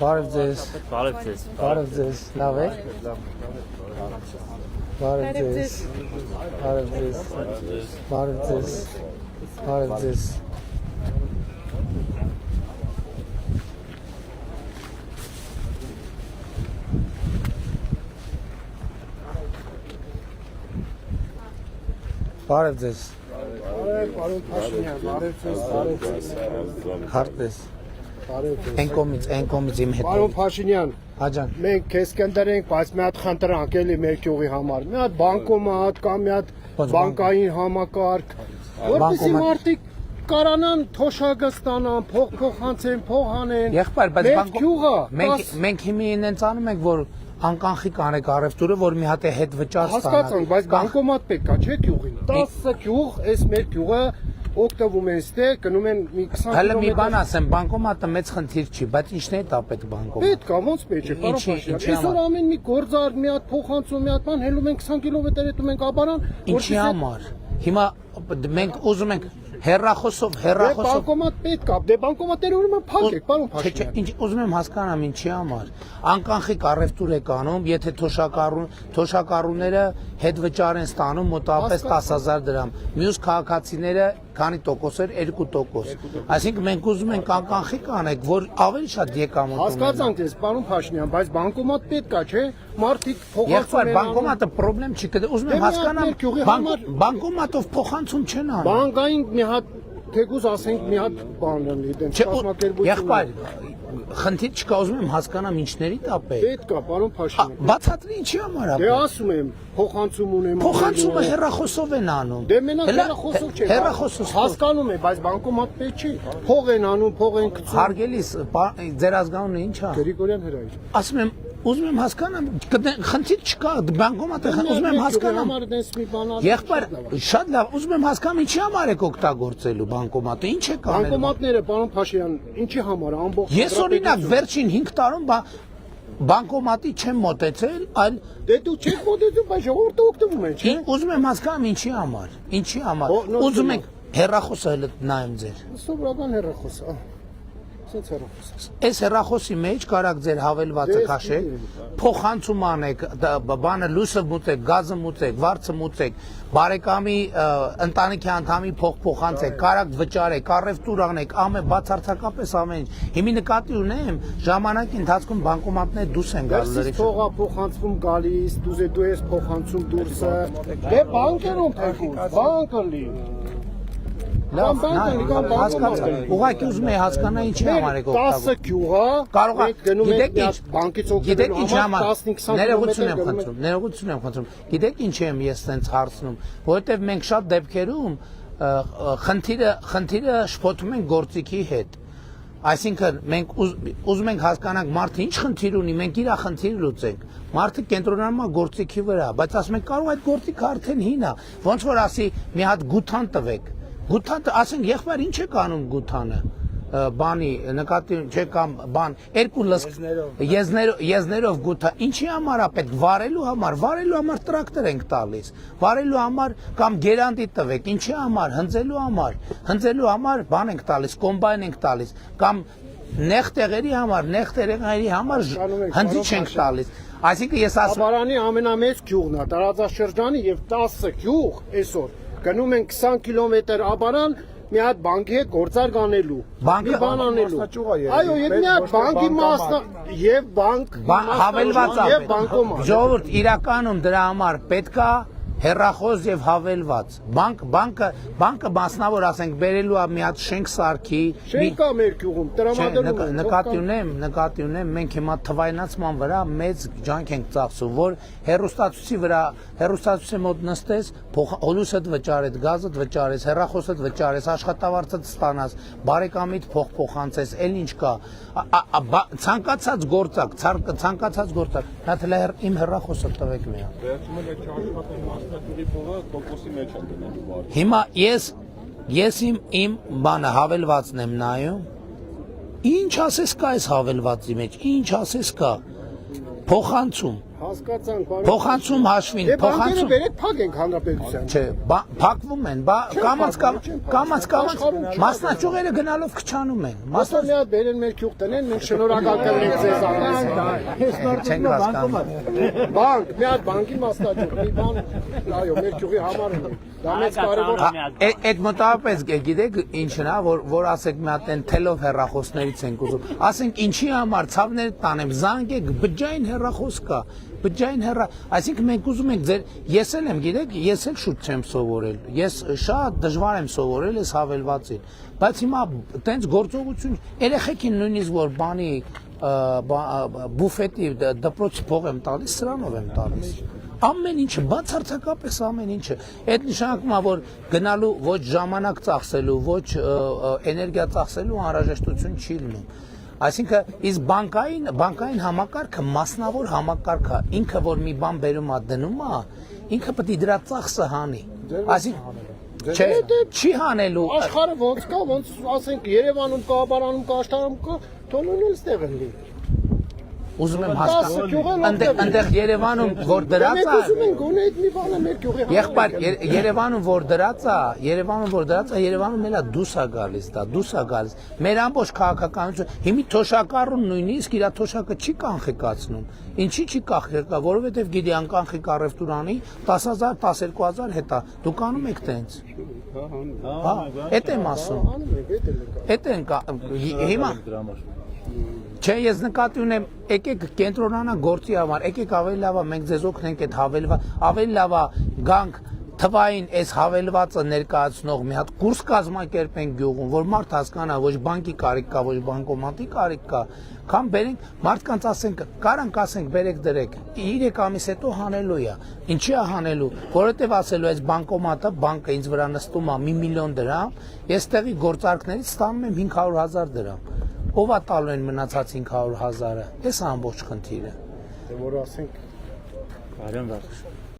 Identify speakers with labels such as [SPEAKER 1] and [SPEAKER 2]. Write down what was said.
[SPEAKER 1] Բարև ձեզ։ Բարև ձեզ։ Լավ եք։ Բարև ձեզ։ Բարև ձեզ։ Բարև ձեզ։ Բարև ձեզ։ Բարև ձեզ։
[SPEAKER 2] Պարոն Փաշինյան, բարև ձեզ։
[SPEAKER 1] Հարթ ես։
[SPEAKER 2] Բարև ձեզ։
[SPEAKER 1] Այն կողմից իմ հետ։
[SPEAKER 2] Պարոն Փաշինյան,
[SPEAKER 1] Հաջան։
[SPEAKER 2] մենք քեզ կընտրենք, բայց մի հատ խնդրանք էլի մեր գյուղի համար։ Մի հատ բանկոմատ կամ մի հատ բանկային համակարգ, որպեսզի մարդիկ կարանան թոշակը ստանան, փող փոխանցեն, փող անեն։
[SPEAKER 1] Եղբայր, բայց
[SPEAKER 2] Մեր գյուղը
[SPEAKER 1] մենք հիմի ինձ անում ենք, որ անկանխի կանեք առևտուրը, որ մի հատ է հետ վճար ստանա։
[SPEAKER 2] հասկացանք, բայց բանկոմատ պետք է, չէ՞ գյուղին։ 10 գյուղ, այս մեր գյուղը օգտվում են ստե, գնում են մի 20
[SPEAKER 1] Հələ մի
[SPEAKER 2] կիլոմետր։
[SPEAKER 1] բան ասեմ, բանկոմատը մեծ խնդիր չի, բայց ինչն է դա պետք բանկոմատ։
[SPEAKER 2] Պետք է, ոնց պետք է, պարոն Փաշինյան։ Այսօր ամեն մի գործար, մի հատ փոխանցում, մի հատ բան, հելում են 20 կիլոմետր հետում ենք Աբարան,
[SPEAKER 1] Ինչի համար։ Հիմա մենք ուզում ենք հերրախոսով
[SPEAKER 2] բանկոմատ պետք է, դե բանկոմատները ուրեմն փակ եք, պարոն Փաշինյան։
[SPEAKER 1] Ինչ ուզում եմ հասկանամ ինչի համար։ Անկանխիկ առևտուր եք անում, եթե թոշակառուները հետ վճար են ստանում մոտավորապես 10,000 դրամ։ Մյուս քաղաքացիները քանի տոկոս էր 2%։ Այսինքն մենք ուզում ենք անկանխիկ անեք, որ ավելի շատ եկամուտ ունենան։
[SPEAKER 2] Հասկացանք ես, պարոն Փաշինյան, բայց բանկոմատ պետք է, չէ՞։ Մարդիկ փոխանցում են։
[SPEAKER 1] Բանկոմատը խնդրեմ չի, ուզում եմ հասկանամ, բանկոմատով փոխանցում չեն անում։
[SPEAKER 2] Բանկային մի հատ թեկուզ ասենք մի հատ բան լինի, դեն կազմակերպություն։
[SPEAKER 1] Եղբայր, խնդիր չկա, ուզում եմ հասկանամ ինչների տապ է։
[SPEAKER 2] Պետք է, պարոն Փաշինյան։
[SPEAKER 1] Բացատրի ինչի համար է։
[SPEAKER 2] Դե ասում եմ, փոխանցում ունեմ։
[SPEAKER 1] Փոխանցումը հեռախոսով են անում։
[SPEAKER 2] Դե մենակ հեռախոսով չէ։
[SPEAKER 1] Հեռախոսով
[SPEAKER 2] հասկանում եմ, բայց բանկոմատ պետք չի։ Փող են անում, փող են գցում։
[SPEAKER 1] Հարգելիս, ձեր ազգանունը ի՞նչ է։
[SPEAKER 2] Գրիգորյան Հրայր։
[SPEAKER 1] Ասում եմ, ուզում եմ հասկանամ, խնդիր չկա, բանկոմատը ուզում եմ հասկանամ։ Եղբայր, շատ լավ, ուզում եմ հասկանամ ինչի համար եք օգտագործելու բանկոմատը, ինչ է կանել։
[SPEAKER 2] Բանկոմատները, պարոն Փաշինյան, ինչի համար ամբողջ։
[SPEAKER 1] Ես օրինակ վերջին 5 տարում բանկոմատի չեմ մոտեցել, այլ
[SPEAKER 2] դե դու չես մոտեցում, բայց ժողովուրդը օգտվում է, չէ՞։
[SPEAKER 1] Ուզում եմ հասկանամ ինչի համար։ Ինչի համար։ Ուզում եք հեռախոսը նայեմ ձեր։
[SPEAKER 2] Սովորական հեռախոսը։ Սենց հեռախոս։
[SPEAKER 1] Այս հեռախոսի մեջ կարակ ձեր հավելվածը քաշեք, փոխանցում անեք, բանը լույսը մուծեք, գազը մուծեք, վարձը մուծեք, բարեկամի ընտանիքի անդամի փող փոխանցեք, կարակ վճարեք, առևտուր անեք, բացարձակապես ամեն ինչ։ Հիմի նկատի ունեմ, ժամանակի ընթացքում բանկոմատները դուրս են գալու լրիվ։
[SPEAKER 2] Փողա փոխանցվում գալիս, դու ես փոխանցում դուրսը։ Դե բանկերում թեկուզ, բանկը լի։
[SPEAKER 1] Լավ, հասկացա։ Ուղղակի ուզում եմ հասկանալ ինչի համար եք օգտագործում։
[SPEAKER 2] 10 գյուղա
[SPEAKER 1] կարող է
[SPEAKER 2] գիտեք ինչ բանկից
[SPEAKER 1] գիտեք
[SPEAKER 2] օգտվելու
[SPEAKER 1] ինչ համար
[SPEAKER 2] 15-20
[SPEAKER 1] ներողություն եմ խնդրում գիտեք ինչ եմ ես տենց հարցնում որովհետև մենք շատ դեպքերում խնդիրը շփոթում ենք գործիքի հետ այսինքն մենք ուզում ենք հասկանանք մարդը ինչ խնդիր ունի մենք իր խնդիրը լուծենք մարդը կենտրոնանում է գործիքի վրա բայց ասում ենք կարող այդ գործիքը արդեն հին է ոնց որ ասի մի հատ գութան տվեք Գութանը ասենք եղբայր ինչ եք անում գութանը բանի նկատի չէ կամ բան երկու եզներով գութա ինչի համար է պետք վարելու համար տրակտոր ենք տալիս վարելու համար կամ գերանտի տվեք ինչի համար հնձելու համար բան ենք տալիս կոմբայն ենք տալիս կամ նեղ տեղերի համար հնձիչ ենք տալիս այսինքն ես ասում
[SPEAKER 2] Աբարանի ամենամեծ գյուղն է տարածաշրջանի եւ 10 գյուղ այսօր գնում են 20 կիլոմետր Աբարան մի հատ բանկի հետ գործար կանելու մի բան անելու այո եւ մի հատ բանկի մասնա եւ բանկ
[SPEAKER 1] հավելված
[SPEAKER 2] եւ բանկոմատ
[SPEAKER 1] ժողովուրդ իրականում դրա համար պետքա հեռախոս եւ հավելված բանկը մասնավոր ասենք բերելու է մի հատ շենք սարքի
[SPEAKER 2] շենքա մեր գյուղում տրամադրում
[SPEAKER 1] նկատի ունեմ մենք հիմա թվայնացման վրա մեծ ջանք ենք ծախսում որ հեռուստացույցի մոտ նստես հոլուսդ վճարես գազդ վճարես հեռախոսդ վճարես աշխատավարձդ ստանաս բարեկամիդ փող փոխանցես էլ ինչ կա ցանկացած գործակ նա իմ հեռախոսը տվեք մի հատ Հիմա ես իմ բանը հավելվածն եմ նայում Ինչ ասես կա այս հավելվածի մեջ ինչ ասես կա փոխանցում
[SPEAKER 2] Հասկացանք, բարի։
[SPEAKER 1] Փոխանցում հաշվին,
[SPEAKER 2] Դե բանկերը
[SPEAKER 1] փոխանցում։
[SPEAKER 2] վերեք փակենք հանրապետության։
[SPEAKER 1] Չէ, փակվում են, կամաց մասնաճյուղերը գնալով քչանում են։
[SPEAKER 2] Մասը մի հատ բերեն մեր գյուղ տնեն, մենք շնորհակալ կլինենք ձեզ առանց։
[SPEAKER 1] Չենք հասկանում։
[SPEAKER 2] Բանկ, մի հատ բանկի մասնաճյուղ, մի բան, այո, մեր գյուղի համար է։ Դա մեծ կարևոր։
[SPEAKER 1] Այդ մոտավորապես գիտեք ինչն է, որ ասեք մի հատ են թելով հեռախոսներից ենք ուզում։ Ասենք ինչի համար ցավները տանեմ, զանգեք, բջջային հեռախոս կա, բջջային այսինքն մենք ուզում ենք ձեր, ես էլ եմ, գիտեք, ես էլ շուտ չեմ սովորել, ես շատ դժվար եմ սովորել այս հավելվածին, բայց հիմա տենց գործողություն, երեխեքին նույնիսկ որ բանի բուֆետի դպրոցի փող եմ տալիս, սրանով եմ տալիս։ Ամեն ինչը, բացարձակապես ամեն ինչը, այդ նշանակում է, որ գնալու ոչ ժամանակ ծախսելու, ոչ էներգիա ծախսելու անհրաժեշտություն չի լինում։ Այսինքն, իսկ բանկային համակարգը մասնավոր համակարգ է, ինքը որ մի բան բերում է դնում է, ինքը պետք է դրա ծախսը հանի։ Այսինքն, չի հանելու։
[SPEAKER 2] Աշխարհը ոնց կա, ոնց ասենք Երևանում կա, Աբարանում կա, Աշտարանում կա, թողնուն էլ ստեղ են լինի։
[SPEAKER 1] Ուզում եմ հասկանալ, այնտեղ Երևանում որ դրած է,
[SPEAKER 2] ուզում են գոնե այդ մի բանը մեր գյուղի համար։
[SPEAKER 1] եղբայր, Երևանում որ դրած է, Երևանում էլա դուրս է գալիս, դա դուրս է գալիս։ Մեր ամբողջ քաղաքականությունը, հիմի թոշակառուն նույնիսկ իր թոշակը չի կանխիկացնում։ Ինչի չի կանխիկա, որովհետև գիտի անկանխիկ առևտուրանի 10,000, 12,000 հետա։ Դուք անում եք տենց։ Հա, այդ եմ ասում։ Այդ են հիմա Չէ, ես նկատի ունեմ, եկեք կենտրոնանանք գործի համար, եկեք ավելի լավ է մենք ձեզ օգնենք այդ ավելի լավ է գանք թվային այս հավելվածը ներկայացնող մի հատ կուրս կազմակերպենք գյուղում, որ մարդ հասկանա, ոչ բանկի կարիք կա, ոչ բանկոմատի կարիք կա, կամ բերենք մարդկանց ասենք, կարանք ասենք բերեք դրեք, 3 ամիս հետո հանելու է, ինչի է հանելու, որովհետև ասելու այս բանկոմատը, բանկը ինձ վրա նստում է 1 միլիոն դրամ, ես տեղի գործարքներից ստանում եմ 500,000 դրամ։ Ով է տալու են մնացած 500,000-ը, ես ամբողջ խնդիրը։
[SPEAKER 2] Դե որ ասենք
[SPEAKER 3] Արյան վարդուշ